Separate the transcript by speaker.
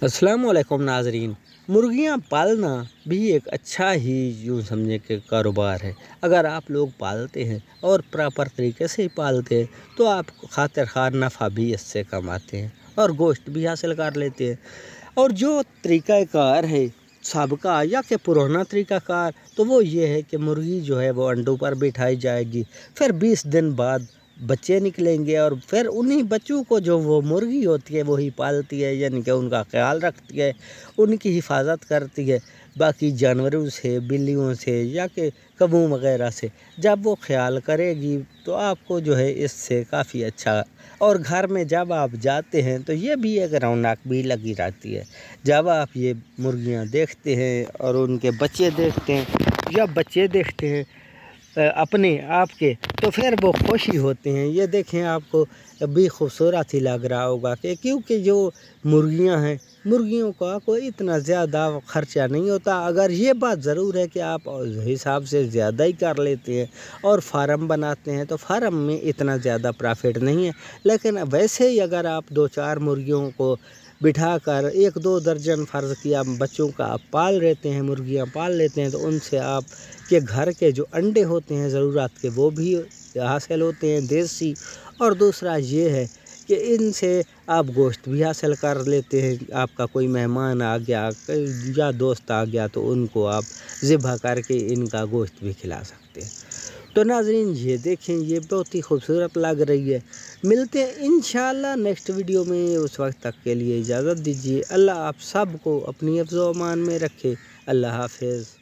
Speaker 1: अस्सलाम वालेकुम नाज़रीन। मुर्गियाँ पालना भी एक अच्छा ही यूँ समझे कि कारोबार है। अगर आप लोग पालते हैं और प्रॉपर तरीके से ही पालते हैं तो आप खातिर खार नफ़ा भी इससे कमाते हैं और गोश्त भी हासिल कर लेते हैं। और जो तरीक़ाकार है साबका या कि पुराना तरीक़ाकार, तो वो ये है कि मुर्गी जो है वो अंडों पर बिठाई जाएगी, फिर 20 दिन बाद बच्चे निकलेंगे और फिर उन्हीं बच्चों को जो वो मुर्गी होती है वही पालती है, यानी कि उनका ख्याल रखती है, उनकी हिफाजत करती है। बाकी जानवरों से, बिल्लियों से या कि कबूं वगैरह से जब वो ख्याल करेगी तो आपको जो है इससे काफ़ी अच्छा। और घर में जब आप जाते हैं तो ये भी एक रौनक भी लगी रहती है। जब आप ये मुर्गियां देखते हैं और उनके बच्चे देखते हैं या बच्चे देखते हैं अपने आप के, तो फिर वो खुशी होते हैं। ये देखें, आपको भी खूबसूरत ही लग रहा होगा कि क्योंकि जो मुर्गियां हैं, मुर्गियों का कोई इतना ज़्यादा ख़र्चा नहीं होता। अगर ये बात ज़रूर है कि आप हिसाब से ज़्यादा ही कर लेते हैं और फार्म बनाते हैं तो फार्म में इतना ज़्यादा प्रॉफिट नहीं है। लेकिन वैसे ही अगर आप 2-4 मुर्गियों को बिठा कर 1-2 दर्जन फ़र्ज़ किया बच्चों का आप पाल लेते हैं, मुर्गियां पाल लेते हैं, तो उनसे आप के घर के जो अंडे होते हैं ज़रूरत के वो भी हासिल होते हैं देसी। और दूसरा ये है कि इनसे आप गोश्त भी हासिल कर लेते हैं। आपका कोई मेहमान आ गया या दोस्त आ गया तो उनको आप ज़िब्ह करके इनका गोश्त भी खिला सकते हैं। तो नाज़रीन, ये देखें, ये बहुत ही खूबसूरत लग रही है। मिलते हैं इंशाअल्लाह नेक्स्ट वीडियो में। उस वक्त तक के लिए इजाज़त दीजिए। अल्लाह आप सब को अपनी हिफ्ज़-ओ-अमान में रखे। अल्लाह हाफ़िज़।